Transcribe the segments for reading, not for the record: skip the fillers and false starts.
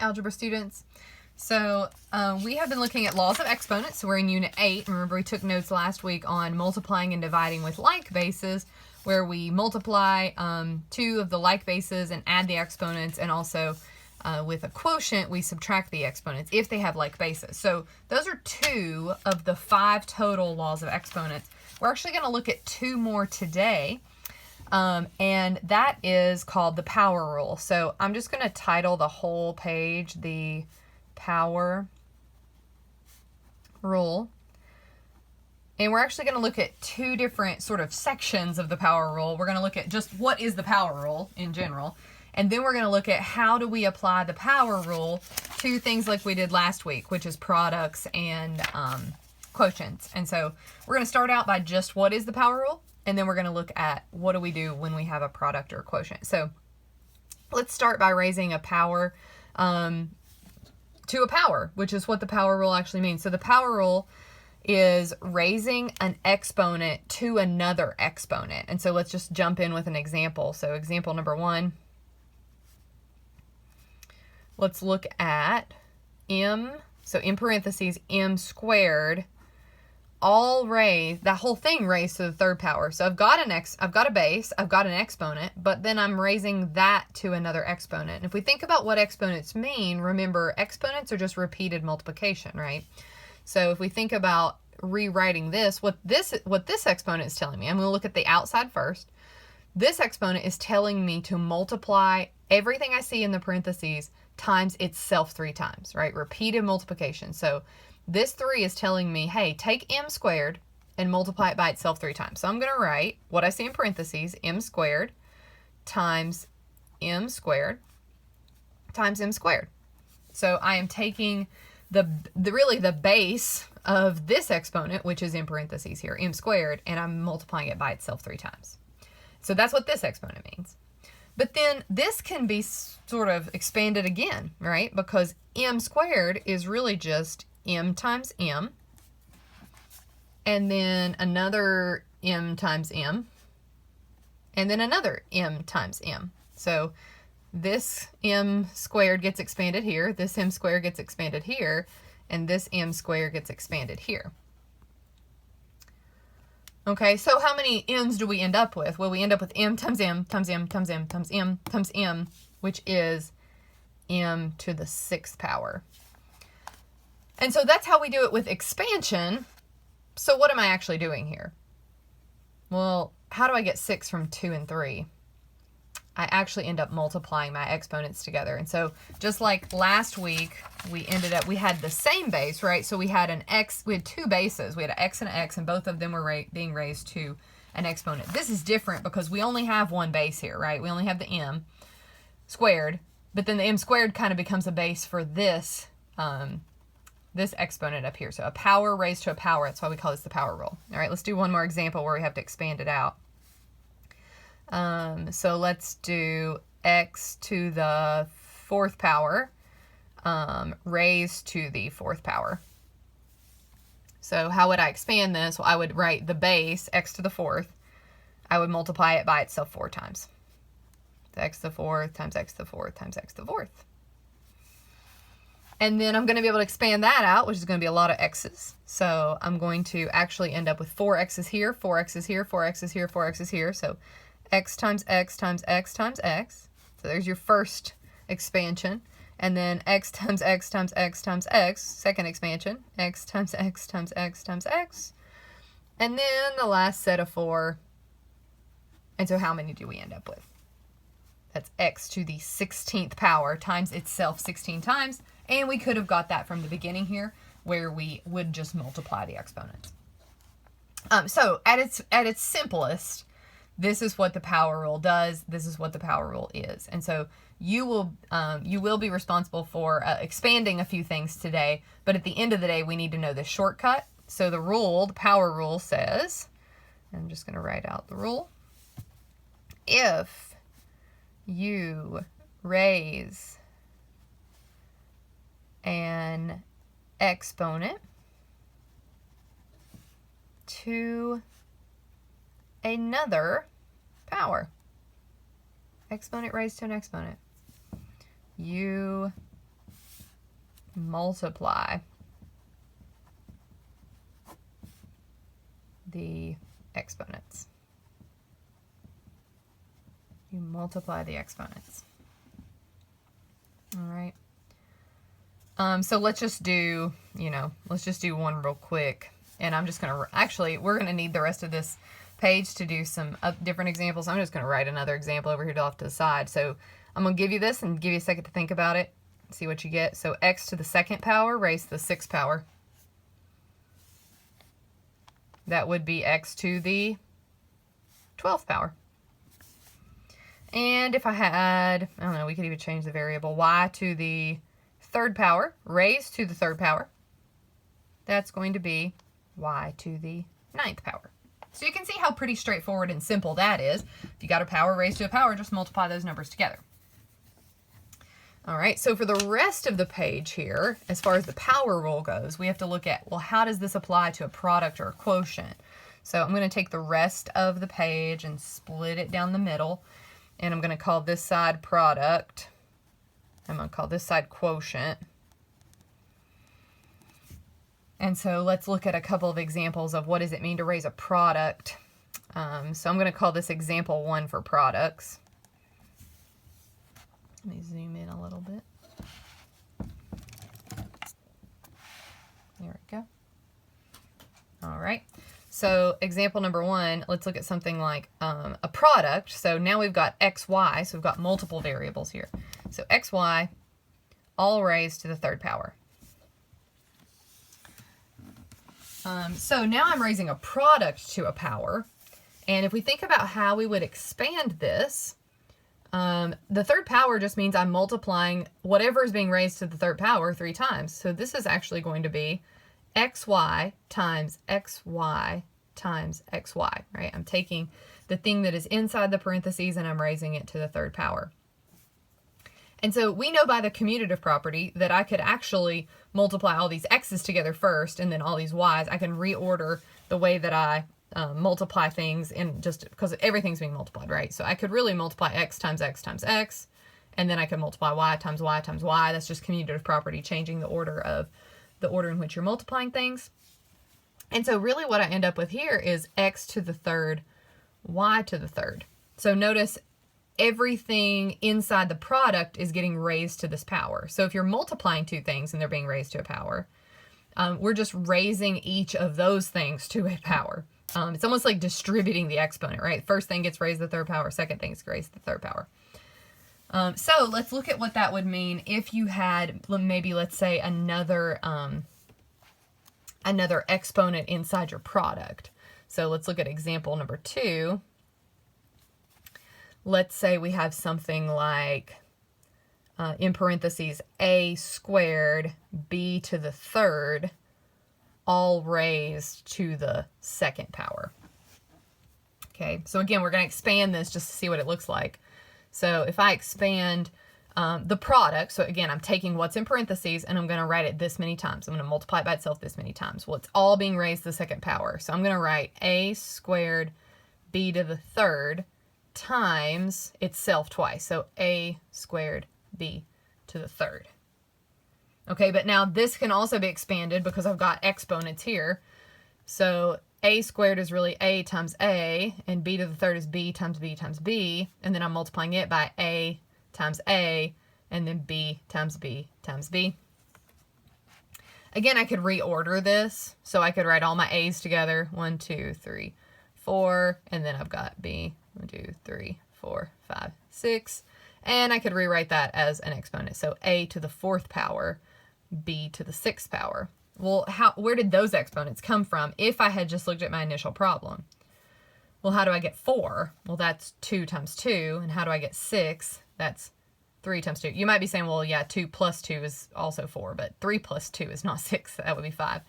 algebra students. So we have been looking at laws of exponents. So we're in Unit 8. Remember, we took notes last week on multiplying and dividing with like bases, where we multiply two of the like bases and add the exponents, and also with a quotient, we subtract the exponents if they have like bases. So those are 2 of the 5 total laws of exponents. We're actually going to look at 2 more today. And that is called the power rule. So I'm just going to title the whole page the power rule. And we're actually going to look at 2 different sort of sections of the power rule. We're going to look at just what is the power rule in general. And then we're going to look at how do we apply the power rule to things like we did last week, which is products and quotients. And so we're going to start out by just what is the power rule. And then we're going to look at what do we do when we have a product or a quotient. So let's start by raising a power to a power, which is what the power rule actually means. So the power rule is raising an exponent to another exponent. And so let's just jump in with an example. So example number 1, let's look at m, so in parentheses, m squared, all raised, that whole thing raised to the 3rd power. So I've got a base, I've got an exponent, but then I'm raising that to another exponent. And if we think about what exponents mean, remember exponents are just repeated multiplication, right? So if we think about rewriting this, what this exponent is telling me, I'm going to look at the outside first. This exponent is telling me to multiply everything I see in the parentheses times itself 3 times, right? Repeated multiplication. So this 3 is telling me, hey, take m squared and multiply it by itself 3 times. So I'm going to write what I see in parentheses, m squared times m squared times m squared. So I am taking really the base of this exponent, which is in parentheses here, m squared, and I'm multiplying it by itself 3 times. So that's what this exponent means. But then this can be sort of expanded again, right? Because m squared is really just m times m, and then another m times m, and then another m times m. So this m squared gets expanded here, this m squared gets expanded here, and this m squared gets expanded here. Okay, so how many m's do we end up with? Well, we end up with m times m times m times m times m times m, which is m to the 6th power. And so that's how we do it with expansion. So what am I actually doing here? Well, how do I get 6 from 2 and 3? I actually end up multiplying my exponents together. And so just like last week, we had the same base, right? So we had an x, we had 2 bases. We had an x and an x, and both of them were being raised to an exponent. This is different because we only have one base here, right? We only have the m squared, but then the m squared kind of becomes a base for this this exponent up here. So a power raised to a power, that's why we call this the power rule. All right, let's do one more example where we have to expand it out. So let's do x to the 4th power raised to the 4th power. So how would I expand this? Well, I would write the base, x to the 4th. I would multiply it by itself 4 times. So x to the 4th times x to the 4th times x to the 4th. And then I'm going to be able to expand that out, which is going to be a lot of x's. So I'm going to actually end up with 4 x's here, 4 x's here, 4 x's here, 4 x's here. So x times x times x times x. So there's your first expansion. And then x times x times x times x, second expansion. X times x times x times x. And then the last set of 4. And so how many do we end up with? That's x to the 16th power times itself 16 times. And we could have got that from the beginning here, where we would just multiply the exponents. So at its simplest, this is what the power rule does. This is what the power rule is. And so you will be responsible for expanding a few things today. But at the end of the day, we need to know the shortcut. So the power rule says, I'm just going to write out the rule. If you raise an exponent to another power, exponent raised to an exponent, you multiply the exponents. You multiply the exponents. All right. So let's just do, let's just do one real quick. And I'm just going to, actually, we're going to need the rest of this page to do some different examples. I'm just going to write another example over here off to the side. So I'm going to give you this and give you a second to think about it. See what you get. So x to the 2nd power raised to the 6th power. That would be x to the 12th power. And if I had, I don't know, we could even change the variable, y to the 3rd power raised to the 3rd power. That's going to be y to the 9th power. So you can see how pretty straightforward and simple that is. If you got a power raised to a power, just multiply those numbers together. All right, so for the rest of the page here, as far as the power rule goes, we have to look at, well, how does this apply to a product or a quotient? So I'm going to take the rest of the page and split it down the middle, and I'm going to call this side product. I'm going to call this side quotient. And so let's look at a couple of examples of what does it mean to raise a product. So I'm going to call this example 1 for products. Let me zoom in a little bit. There we go. All right. So example number 1, let's look at something like a product. So now we've got xy, so we've got multiple variables here. So xy, all raised to the 3rd power. So now I'm raising a product to a power. And if we think about how we would expand this, the 3rd power just means I'm multiplying whatever is being raised to the 3rd power 3 times. So this is actually going to be xy times xy times xy, right? I'm taking the thing that is inside the parentheses and I'm raising it to the 3rd power. And so we know by the commutative property that I could actually multiply all these x's together first and then all these y's. I can reorder the way that I multiply things in just because everything's being multiplied, right? So I could really multiply x times x times x, and then I could multiply y times y times y. That's just commutative property, changing the order in which you're multiplying things. And so really what I end up with here is x to the 3rd, y to the 3rd. So notice everything inside the product is getting raised to this power. So if you're multiplying 2 things and they're being raised to a power, we're just raising each of those things to a power. It's almost like distributing the exponent, right? First thing gets raised to the 3rd power, second thing gets raised to the 3rd power. So let's look at what that would mean if you had maybe, let's say, another exponent inside your product. So let's look at example number 2. Let's say we have something like, in parentheses, a squared b to the 3rd, all raised to the 2nd power. Okay, so again, we're going to expand this just to see what it looks like. So if I expand the product, so again, I'm taking what's in parentheses and I'm going to write it this many times. I'm going to multiply it by itself this many times. Well, it's all being raised to the 2nd power. So I'm going to write a squared b to the 3rd times itself twice. So a squared b to the 3rd. Okay, but now this can also be expanded because I've got exponents here. So a squared is really a times a, and b to the 3rd is b times b times b, and then I'm multiplying it by a times a, and then b times b times b. Again, I could reorder this, so I could write all my a's together, 1, 2, 3, 4, and then I've got b, 1, 2, 3, 4, 5, 6, and I could rewrite that as an exponent. So a to the 4th power, b to the 6th power. Well, where did those exponents come from if I had just looked at my initial problem? Well, how do I get 4? Well, that's 2 times 2. And how do I get 6? That's 3 times 2. You might be saying, well, yeah, 2 plus 2 is also 4, but 3 plus 2 is not 6. That would be 5.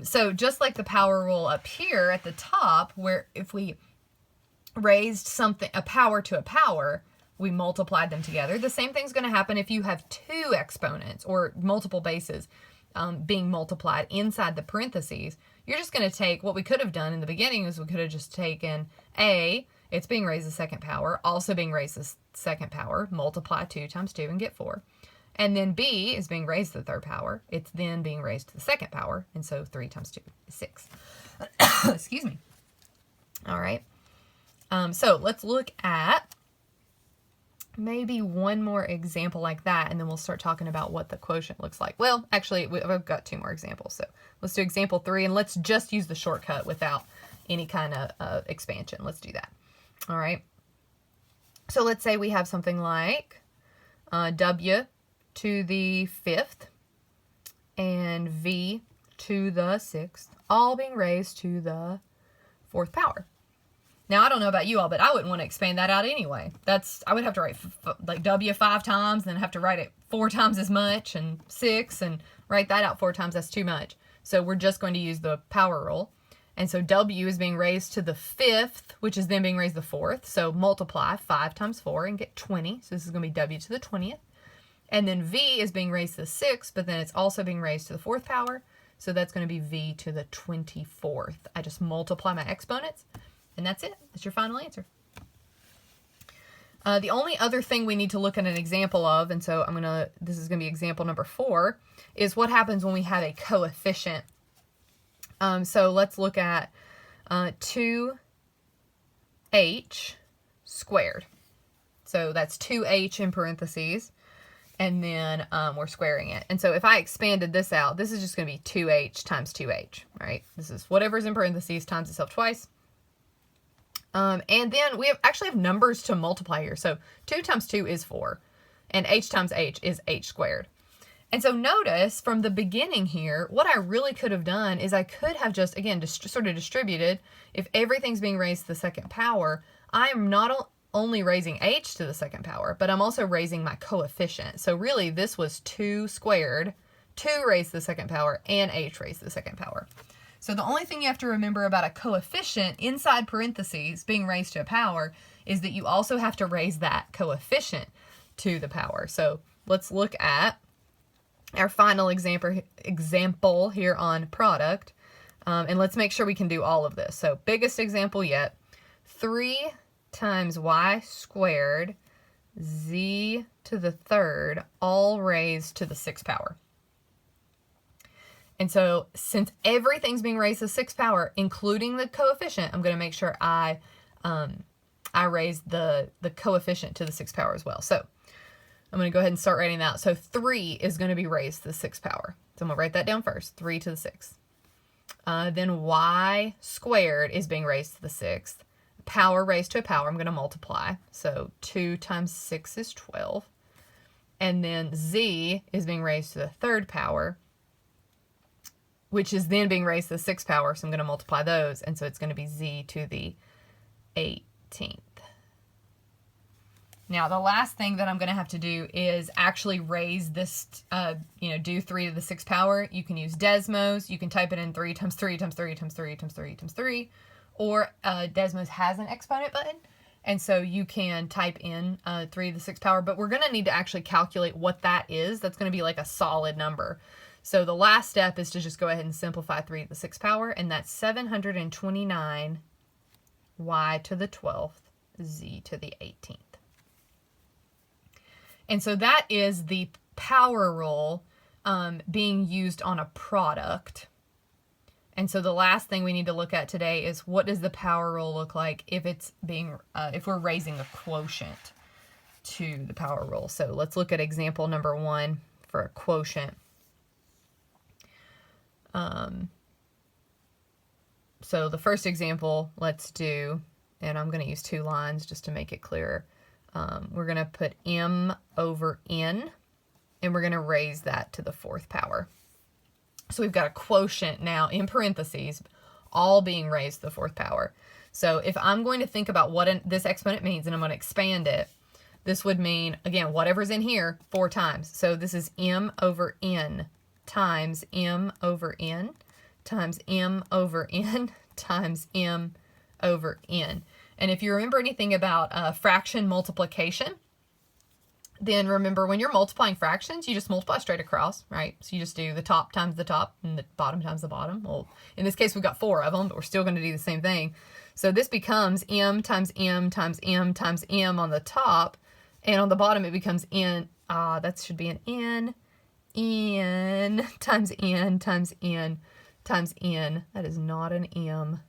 So just like the power rule up here at the top, where if we raised a power to a power, we multiplied them together. The same thing's going to happen if you have 2 exponents or multiple bases being multiplied inside the parentheses. You're just going to take what we could have done in the beginning is we could have just taken a, it's being raised to 2nd power, also being raised to 2nd power, multiply 2 times 2 and get 4. And then b is being raised to the third power. It's then being raised to the second power. And so 3 times 2 is 6. Excuse me. All right. So let's look at maybe one more example like that, and then we'll start talking about what the quotient looks like. Well, actually, I've got 2 more examples. So let's do example 3, and let's just use the shortcut without any kind of expansion. Let's do that. All right. So let's say we have something like w to the 5th and v to the 6th, all being raised to the 4th power. Now, I don't know about you all, but I wouldn't want to expand that out anyway. I would have to write like w 5 times, then have to write it 4 times as much, and 6, and write that out 4 times. That's too much. So we're just going to use the power rule. And so w is being raised to the 5th, which is then being raised to the 4th. So multiply 5 times 4 and get 20. So this is going to be w to the 20th. And then v is being raised to the 6th, but then it's also being raised to the 4th power. So that's going to be v to the 24th. I just multiply my exponents. And that's it. That's your final answer. The only other thing we need to look at an example of, and so this is going to be example number 4, is what happens when we have a coefficient. So let's look at 2h squared. So that's 2h in parentheses, and then we're squaring it. And so if I expanded this out, this is just going to be 2h times 2h, right? This is whatever's in parentheses times itself twice. And then we actually have numbers to multiply here. So 2 times 2 is 4, and h times h is h squared. And so notice from the beginning here, what I really could have done is I could have just, again, sort of distributed. If everything's being raised to the second power, I am not only raising h to the second power, but I'm also raising my coefficient. So really this was 2 squared, 2 raised to the second power, and h raised to the second power. So the only thing you have to remember about a coefficient inside parentheses being raised to a power is that you also have to raise that coefficient to the power. So let's look at our final example here on product. And let's make sure we can do all of this. So biggest example yet, 3 times y squared z to the 3rd, all raised to the 6th power. And so since everything's being raised to the 6th power, including the coefficient, I'm going to make sure I raise the coefficient to the 6th power as well. So I'm going to go ahead and start writing that out. So 3 is going to be raised to the 6th power. So I'm going to write that down first, 3 to the 6th. Then y squared is being raised to the 6th. Power raised to a power, I'm going to multiply. So 2 times 6 is 12. And then z is being raised to the 3rd power, which is then being raised to the 6th power, so I'm going to multiply those, and so it's going to be z to the 18th. Now, the last thing that I'm going to have to do is actually raise this, do 3 to the 6th power. You can use Desmos. You can type it in 3 times 3 times 3 times 3 times 3 times 3, or Desmos has an exponent button, and so you can type in 3 to the 6th power, but we're going to need to actually calculate what that is. That's going to be like a solid number. So the last step is to just go ahead and simplify 3 to the 6th power, and that's 729 y to the 12th, z to the 18th. And so that is the power rule being used on a product. And so the last thing we need to look at today is what does the power rule look like if it's being, if we're raising a quotient to the power rule. So let's look at example number 1 for a quotient. So the first example, let's do, and I'm going to use 2 lines just to make it clearer. We're going to put m over n, and we're going to raise that to the 4th power. So we've got a quotient now in parentheses, all being raised to the 4th power. So if I'm going to think about what this exponent means, and I'm going to expand it, this would mean, again, whatever's in here 4 times. So this is m over n times m over n times m over n times m over n. And if you remember anything about fraction multiplication, then remember when you're multiplying fractions, you just multiply straight across, right? So you just do the top times the top and the bottom times the bottom. Well, in this case, we've got 4 of them, but we're still going to do the same thing. So this becomes m times m times m times m on the top And on the bottom, it becomes n. That should be an n times n times n times n. That is not an m.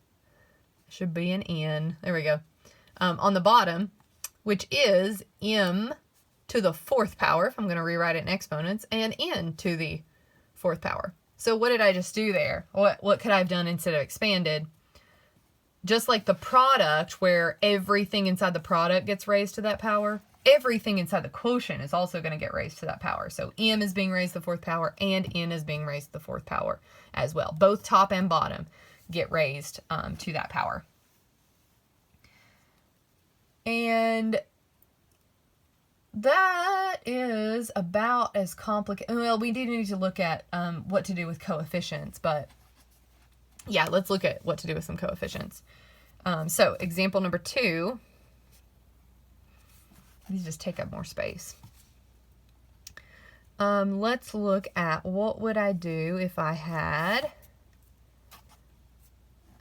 It should be an n. There we go. On the bottom, which is m to the 4th power, if I'm going to rewrite it in exponents, and n to the 4th power. So what did I just do there? What could I have done instead of expanded? Just like the product, where everything inside the product gets raised to that power, everything inside the quotient is also going to get raised to that power. So m is being raised to the 4th power, and n is being raised to the 4th power as well. Both top and bottom get raised to that power. And that is about as complicated. Well, we do need to look at what to do with coefficients, but yeah, let's look at what to do with some coefficients. So example number 2, these just take up more space. Let's look at what would I do if I had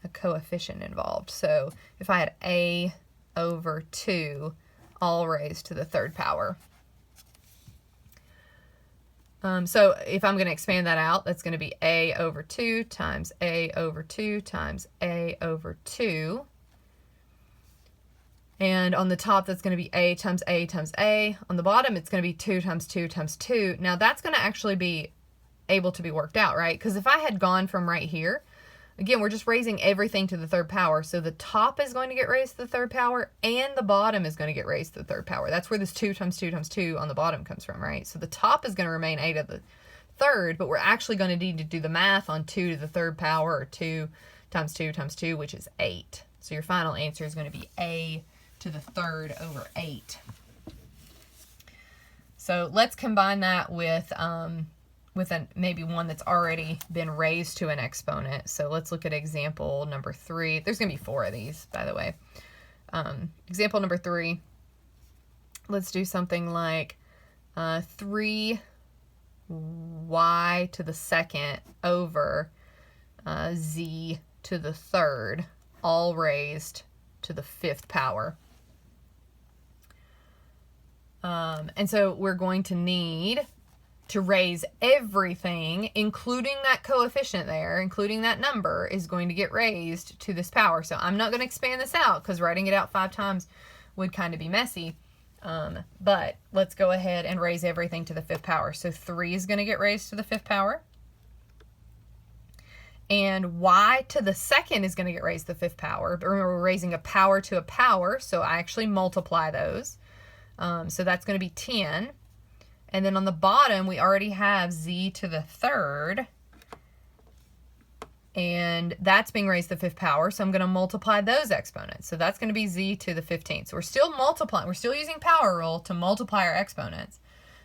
a coefficient involved. So if I had a over 2 all raised to the 3rd power. So if I'm going to expand that out, that's going to be a over 2 times a over 2 times a over 2. And on the top, that's going to be a times a times a. On the bottom, it's going to be 2 times 2 times 2. Now, that's going to actually be able to be worked out, right? Because if I had gone from right here, again, we're just raising everything to the 3rd power. So the top is going to get raised to the 3rd power, and the bottom is going to get raised to the 3rd power. That's where this 2 times 2 times 2 on the bottom comes from, right? So the top is going to remain a to the 3rd, but we're actually going to need to do the math on 2 to the 3rd power, or 2 times 2 times 2, which is 8. So your final answer is going to be a to the 3rd over 8. So let's combine that with maybe one that's already been raised to an exponent. So let's look at example number 3. There's going to be 4 of these, by the way. Example number 3, let's do something like 3y to the 2nd over z to the 3rd, all raised to the 5th power. And so we're going to need to raise everything, including that coefficient there, including that number, is going to get raised to this power. So I'm not going to expand this out because writing it out 5 times would kind of be messy. But let's go ahead and raise everything to the 5th power. So 3 is going to get raised to the 5th power. And y to the 2nd is going to get raised to the 5th power. But remember, we're raising a power to a power, so I actually multiply those. So that's going to be 10. And then on the bottom, we already have z to the 3rd. And that's being raised to the 5th power, so I'm going to multiply those exponents. So that's going to be z to the 15th. So we're still multiplying. We're still using power rule to multiply our exponents,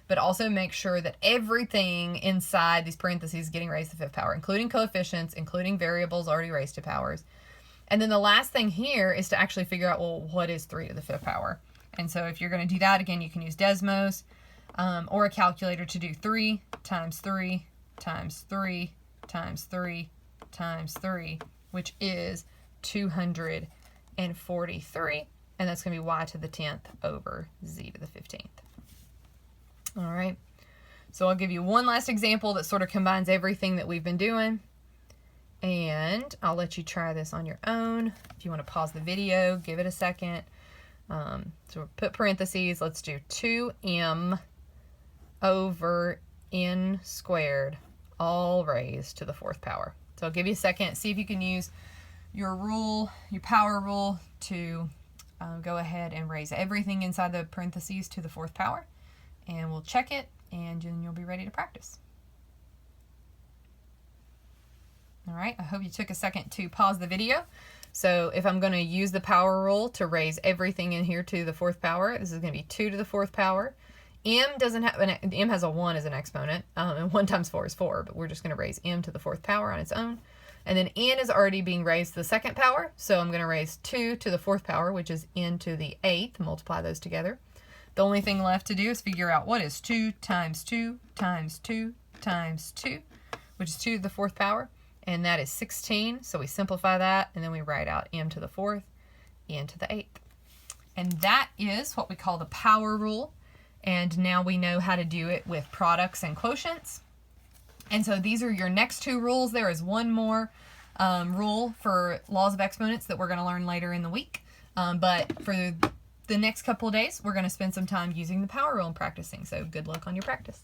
but also make sure that everything inside these parentheses is getting raised to the 5th power, including coefficients, including variables already raised to powers. And then the last thing here is to actually figure out, well, what is 3 to the 5th power? And so if you're going to do that, again, you can use Desmos or a calculator to do 3 times 3 times 3 times 3 times 3, which is 243. And that's going to be y to the 10th over z to the 15th. All right. So I'll give you one last example that sort of combines everything that we've been doing. And I'll let you try this on your own. If you want to pause the video, give it a second. So we'll put parentheses. Let's do 2m over n squared, all raised to the 4th power. So I'll give you a second. See if you can use your rule, your power rule, to go ahead and raise everything inside the parentheses to the 4th power. And we'll check it, and then you'll be ready to practice. All right, I hope you took a second to pause the video. So if I'm going to use the power rule to raise everything in here to the 4th power, this is going to be 2 to the 4th power. M doesn't have M has a 1 as an exponent, and 1 times 4 is 4, but we're just going to raise m to the 4th power on its own. And then n is already being raised to the 2nd power, so I'm going to raise 2 to the 4th power, which is n to the 8th, multiply those together. The only thing left to do is figure out what is 2 times 2 times 2 times 2, which is 2 to the 4th power, and that is 16. So we simplify that, and then we write out m to the 4th, n to the 8th. And that is what we call the power rule. And now we know how to do it with products and quotients. And so these are your next two rules. There is one more rule for laws of exponents that we're going to learn later in the week. But for the next couple of days, we're going to spend some time using the power rule and practicing. So good luck on your practice.